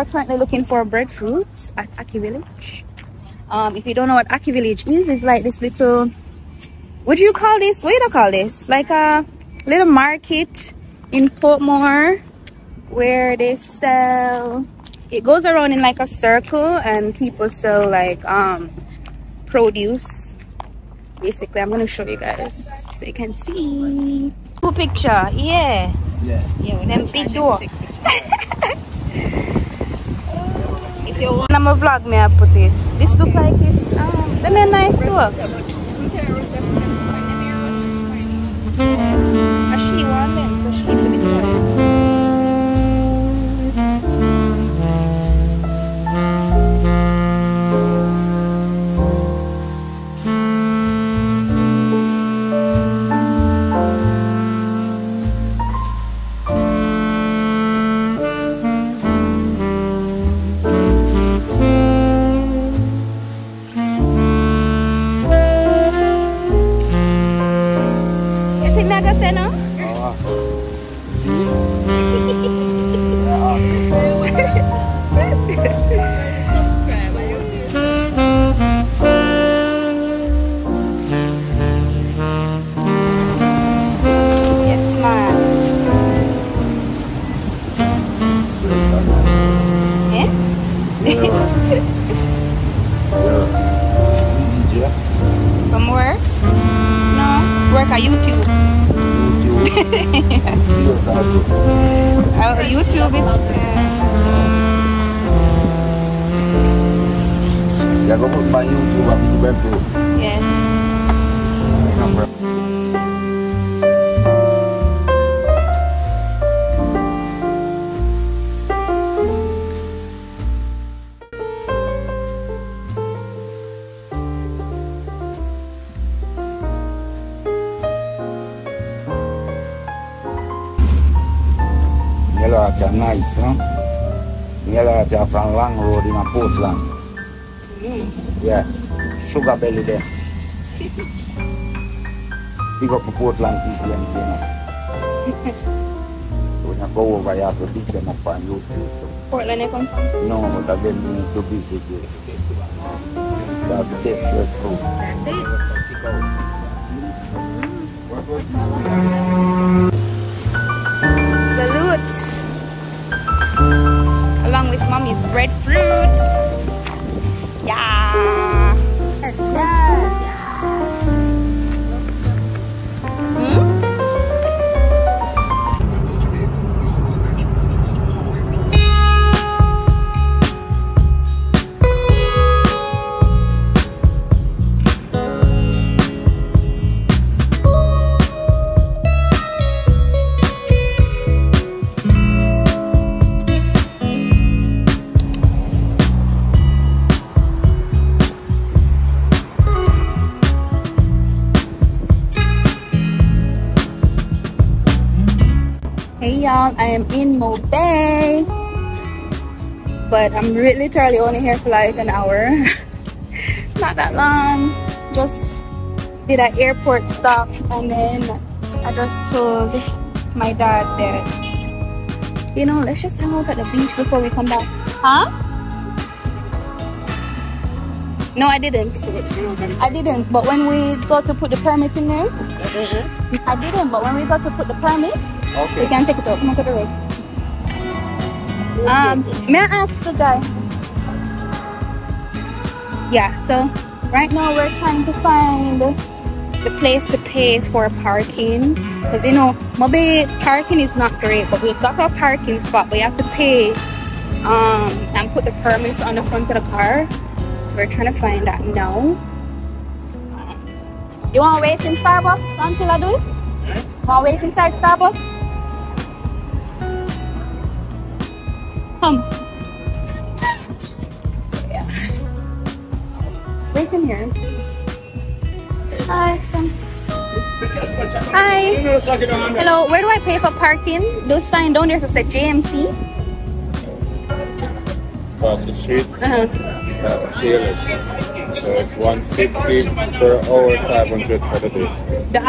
are currently looking for breadfruit at Ackee Village. If you don't know what Ackee Village is, it's like this little, what do you call this? What do you call this? Like a little market in Portmore where they sell, it goes around in like a circle and people sell like produce. Basically, I'm gonna show you guys so you can see. Cool picture, yeah. Yeah, with them big door. If you want, I'm a vlog, may I put it? This look like it. Them a nice door. She want them, so she put this one. From work? No, work at YouTube. YouTube it. You're going to put my YouTube on the breadfruit? Yes. They're nice, huh? They're from Long Road in Portland. Yeah, sugar belly there. Big up the Portland people and you know. When you go over, you have to beat them up on YouTube. Portland, you come from? No, but again, you need to business here. That's the best fruit. That's it. Salute. Along with mommy's breadfruit. Yeah. Yes, yes, yes. Hey y'all, I am in Montego Bay, but I'm literally only here for like an hour. Not that long. Just did an airport stop and then I just told my dad that, you know, let's just hang out at the beach before we come back. Huh? No, I didn't. I didn't, but when we got to put the permit in there, I didn't, but when we got to put the permit, okay, we can take it out. Come on to the road. May I ask the guy? Yeah, so right now we're trying to find the place to pay for parking. Because you know, maybe parking is not great, but we've got our parking spot. We have to pay and put the permit on the front of the car. So we're trying to find that now. You want to wait in Starbucks until I do it? Want to wait inside Starbucks? Come. So yeah. Wait in here. Hi. Thanks. Hi. Hello. Where do I pay for parking? Those sign down there that say JMC. Across the street. Fearless. So it's 150 per hour, 500 for the day. The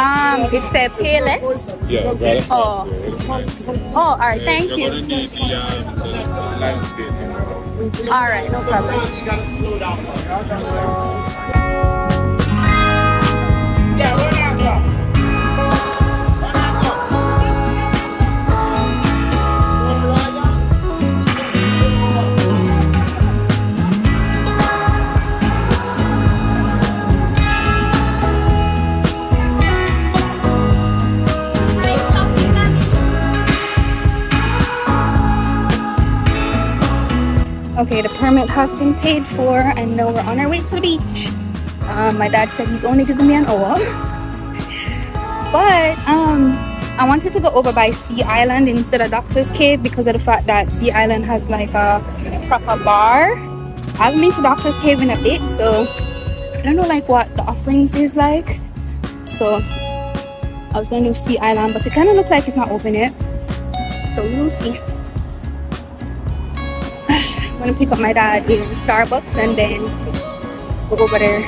it's a payless. Yeah, right. Oh. Oh, all right. Thank you. nice skate, you know. Alright, no problem. You gotta slow down. Okay, the permit has been paid for and now we're on our way to the beach. My dad said he's only giving me an hour. But I wanted to go over by Sea Island instead of Doctor's Cave because of the fact that Sea Island has like a proper bar. I haven't been to Doctor's Cave in a bit, so I don't know like what the offerings is like. So I was going to do Sea Island, but it kind of looks like it's not open yet. So we'll see. I'm gonna pick up my dad in Starbucks and then we'll go over there.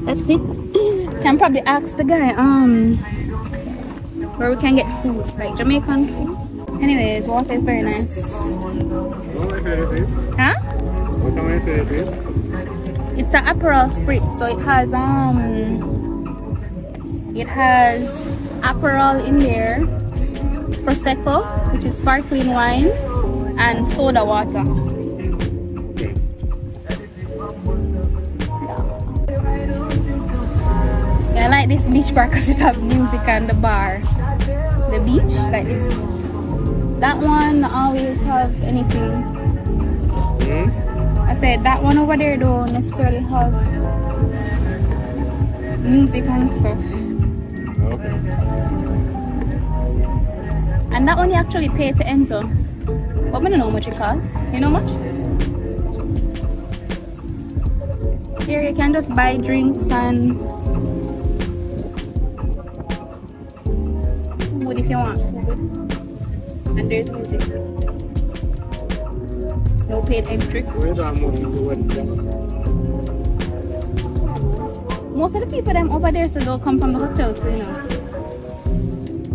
That's it. Can probably ask the guy where we can get food, like Jamaican food. Anyways, water is very nice. Huh? What can I say it is? It's an Aperol spritz, so it has Aperol in there, Prosecco, which is sparkling wine, and soda water. I like this beach bar because it has music and the bar. The beach, like this. That one always have anything. I said that one over there don't necessarily have music and stuff. Okay. And that one you actually pay to enter. But I don't know how much it costs. You know how much? Here you can just buy drinks and food if you want food. And there's music. No paid entry. Most of the people them over there, so they'll come from the hotel too, you know.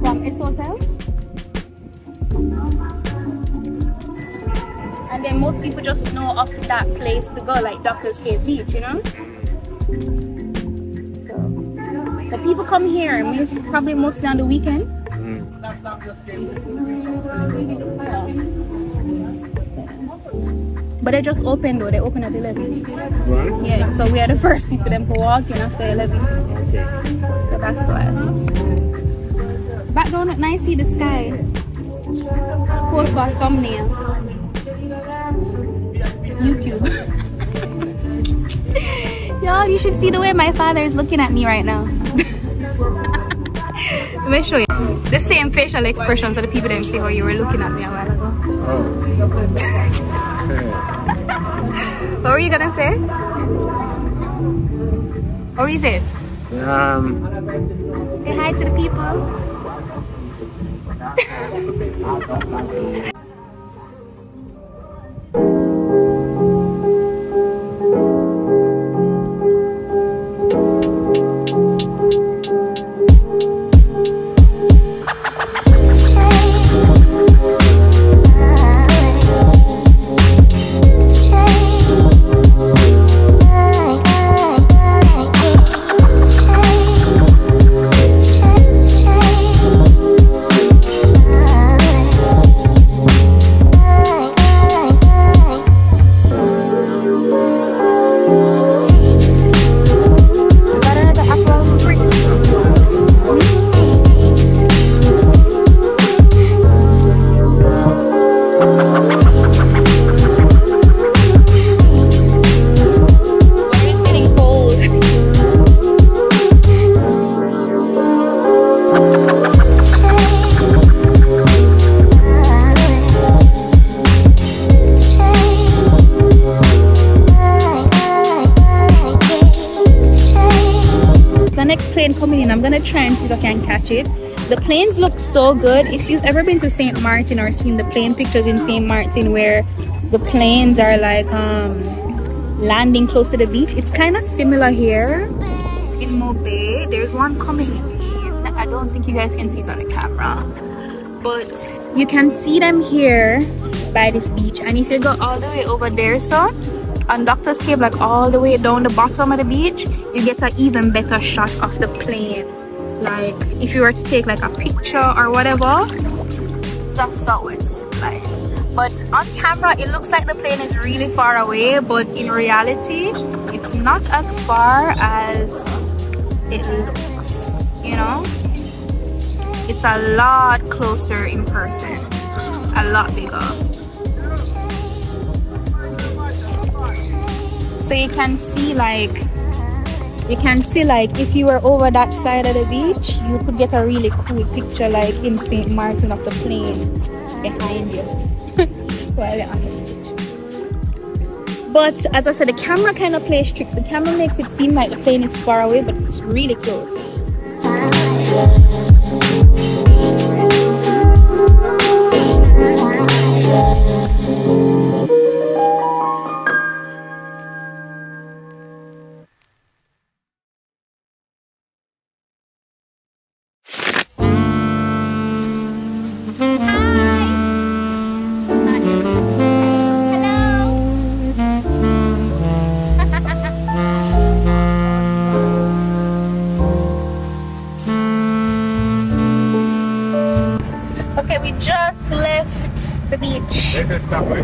From this hotel. And then most people just know of that place to go, like Doctor's Cave Beach, you know. So the people come here probably mostly on the weekend. That's Doctor's Cave. But they just open though, they open at 11. Right. Yeah, so we are the first people them to walk in after 11. Okay. So that's why. Back down at night, see the sky. Post for thumbnail. YouTube. Y'all, you should see the way my father is looking at me right now. me show you. The same facial expressions of the people that see how you were looking at me a while ago. Oh. What were you gonna say? What were you saying? Say hi to the people. Coming in, I'm gonna try and see if I can catch it. The planes look so good. If you've ever been to St. Martin or seen the plane pictures in St. Martin where the planes are like landing close to the beach, it's kind of similar here in Montego Bay. There's one coming in. I don't think you guys can see it on the camera, but you can see them here by this beach. And if you go all the way over there, so on Doctor's Cave, like all the way down the bottom of the beach, you get an even better shot of the plane. Like if you were to take like a picture or whatever, that's how it's like. But on camera it looks like the plane is really far away, but in reality it's not as far as it looks, you know. It's a lot closer in person, a lot bigger. So you can see like if you were over that side of the beach, you could get a really cool picture like in St. Martin of the plane behind you while you're on the beach. But as I said, the camera kind of plays tricks. The camera makes it seem like the plane is far away, but it's really close. Okay, we just left the beach. There's a stop right.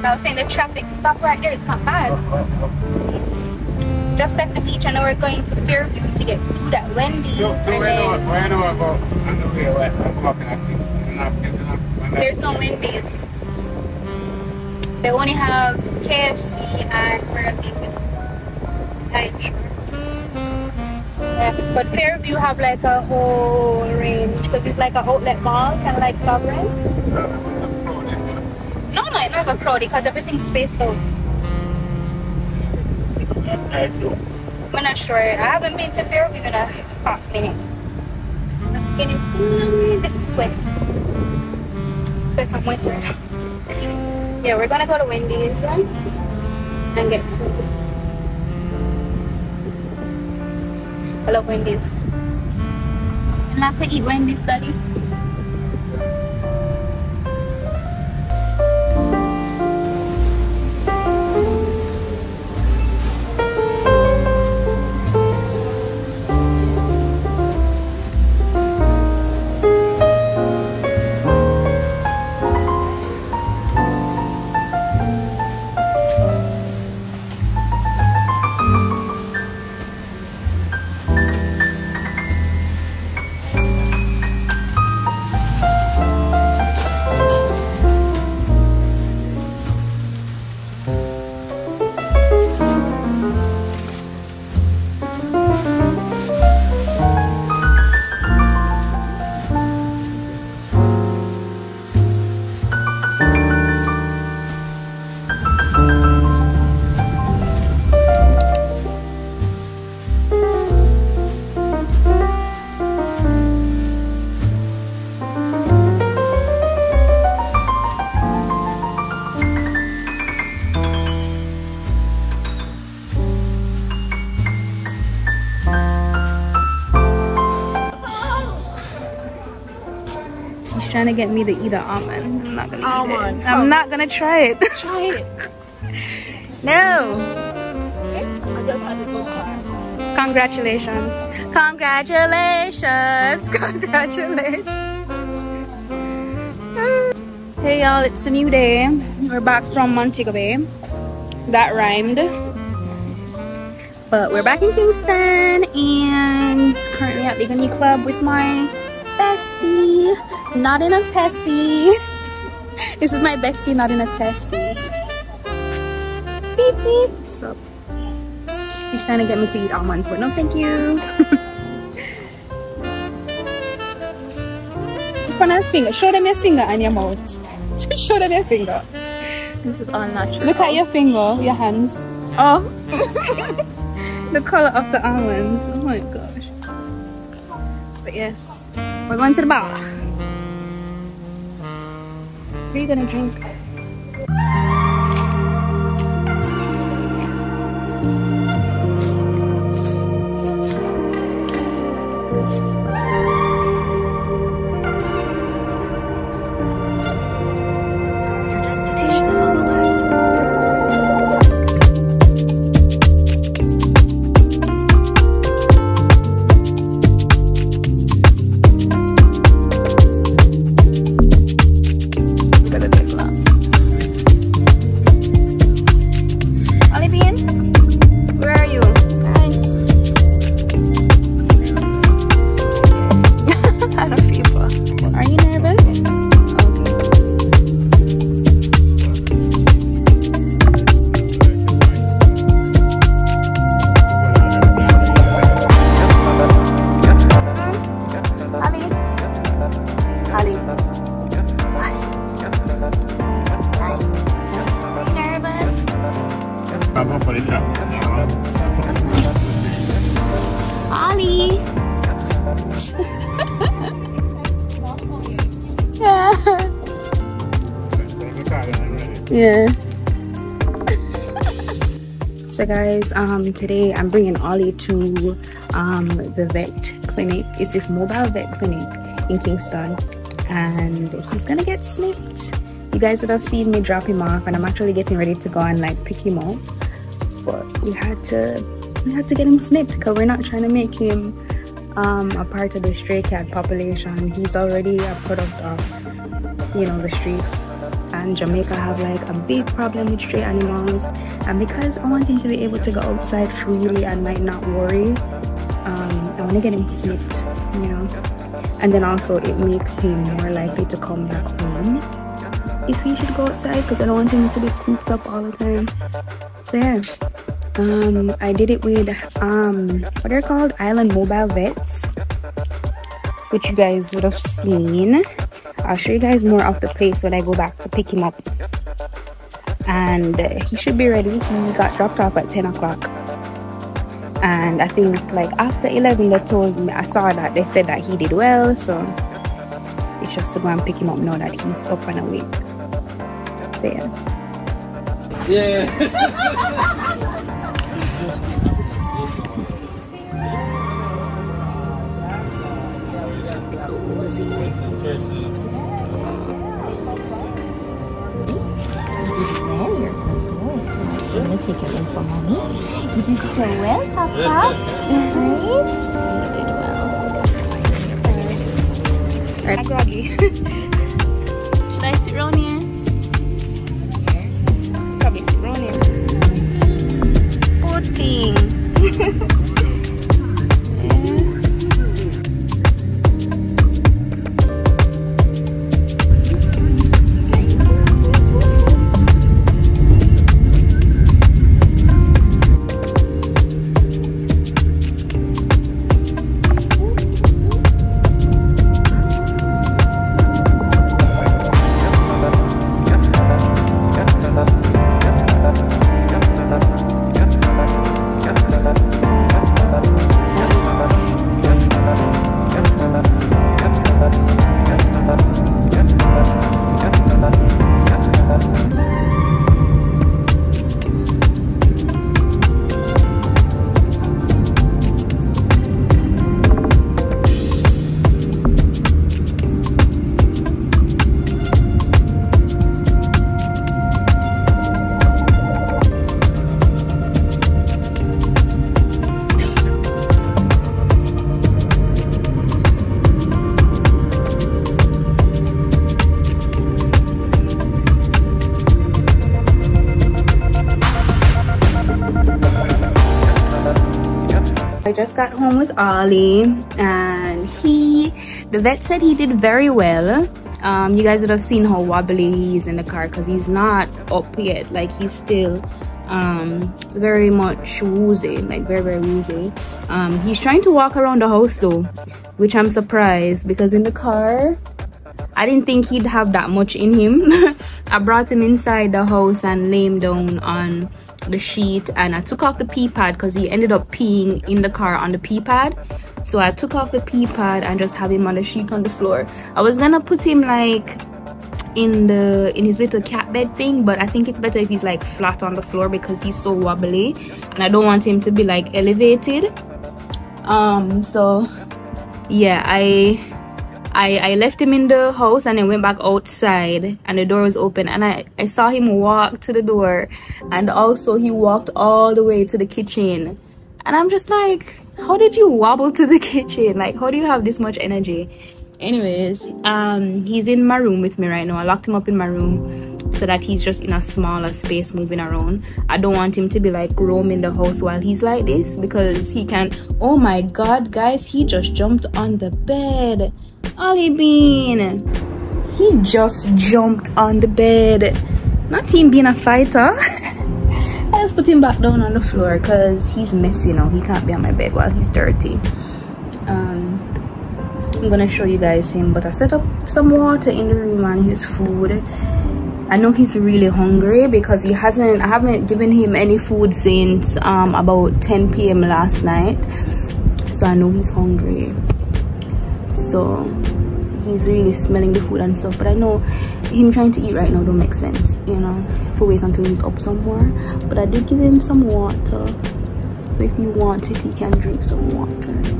I was saying the traffic stop right there. It's not bad. Just left the beach and now we're going to Fairview to get food at Wendy's. So where I know about on the way where I'm walking at Kingston. There's no Wendy's. They only have KFC and Burger King. I'm sure. Yeah, but Fairview have like a whole range because it's like an outlet mall, kind of like Sovereign. No, it's never crowded because everything's spaced out. I'm not sure. I haven't been to Fairview in a hot minute. My skin is... This is sweat. Sweat of moisturizer. Yeah, we're gonna go to Wendy's and get food. I love Wendy's. And last I eat Wendy's, Daddy. She's trying to get me to eat an almond. I'm not gonna eat it. I'm not gonna try it. Try it. No. I just had to go hard. Congratulations. Congratulations. Congratulations. Hey y'all, it's a new day. We're back from Montego Bay. That rhymed. But we're back in Kingston and currently at the Ackee Club with my bestie. Not in a tessie. This is my bestie, not in a tessie. Beep beep. What's up? He's trying to get me to eat almonds, but no thank you. Look on her finger. Show them your finger and your mouth. Show them your finger. This is unnatural. Look at your finger, your hands. Oh. The color of the almonds. Oh my gosh. But yes, we're going to the bar. What are you gonna drink? Your destination is on the left. Ollie. Yeah. So guys, today I'm bringing Ollie to the vet clinic. It's this mobile vet clinic in Kingston, and he's gonna get snipped. You guys would have seen me drop him off, and I'm actually getting ready to go and like pick him up, but we had to get him snipped because we're not trying to make him a part of the stray cat population. He's already a product of, you know, the streets, and Jamaica have like a big problem with stray animals, and because I want him to be able to go outside freely and like not worry, I want to get him snipped, you know, and then also it makes him more likely to come back home if he should go outside, because I don't want him to be cooped up all the time. So yeah, I did it with what they're called, Island Mobile Vets, which you guys would have seen. I'll show you guys more of the place when I go back to pick him up, and he should be ready. He got dropped off at 10 o'clock, and I think like after 11 they told me, I saw that they said that he did well, so it's just to go and pick him up now that he's up and awake. So yeah. I'm gonna take it in for mommy. You did so well, Papa. Nice. You did well. Alright, groggy. Should I sit around here? Probably sit around here. Poor thing. I just got home with Ollie, and the vet said he did very well. You guys would have seen how wobbly he is in the car because he's not up yet. Like, he's still very much woozy, like very woozy. He's trying to walk around the house though, which I'm surprised, because in the car I didn't think he'd have that much in him. I brought him inside the house and laid him down on the sheet, and I took off the pee pad because he ended up peeing in the car on the pee pad. So I took off the pee pad and just have him on the sheet on the floor. I was gonna put him like in his little cat bed thing, but I think it's better if he's like flat on the floor because he's so wobbly and I don't want him to be like elevated. So yeah, I left him in the house and then went back outside, and the door was open, and I saw him walk to the door, and also he walked all the way to the kitchen, and I'm just like, how did you wobble to the kitchen? Like, how do you have this much energy? Anyways, he's in my room with me right now. I locked him up in my room so that he's just in a smaller space moving around. I don't want him to be like roaming the house while he's like this, because he can. Oh my god, guys, he just jumped on the bed. Ollie Bean, he just jumped on the bed. Not him being a fighter. I just put him back down on the floor because he's messy now. He can't be on my bed while he's dirty. I'm gonna show you guys him, but I set up some water in the room and his food. I know he's really hungry because I haven't given him any food since about 10 p.m. last night, so I know he's hungry. So he's really smelling the food and stuff, but I know him trying to eat right now don't make sense, you know, for wait until he's up somewhere. But I did give him some water, so if he wants it, he can drink some water.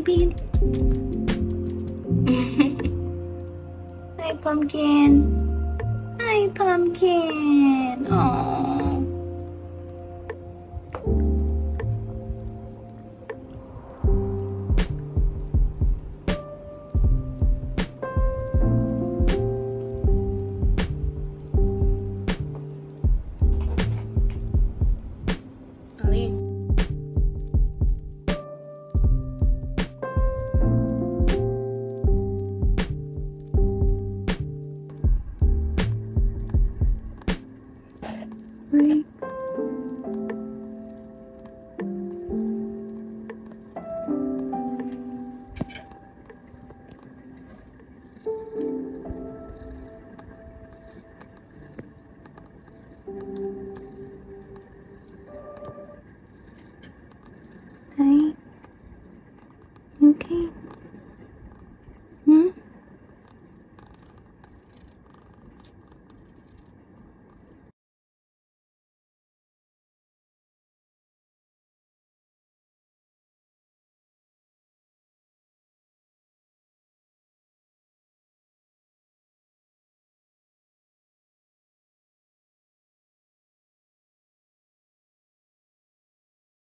Bean. Hi, Pumpkin. Hi, Pumpkin. Aww.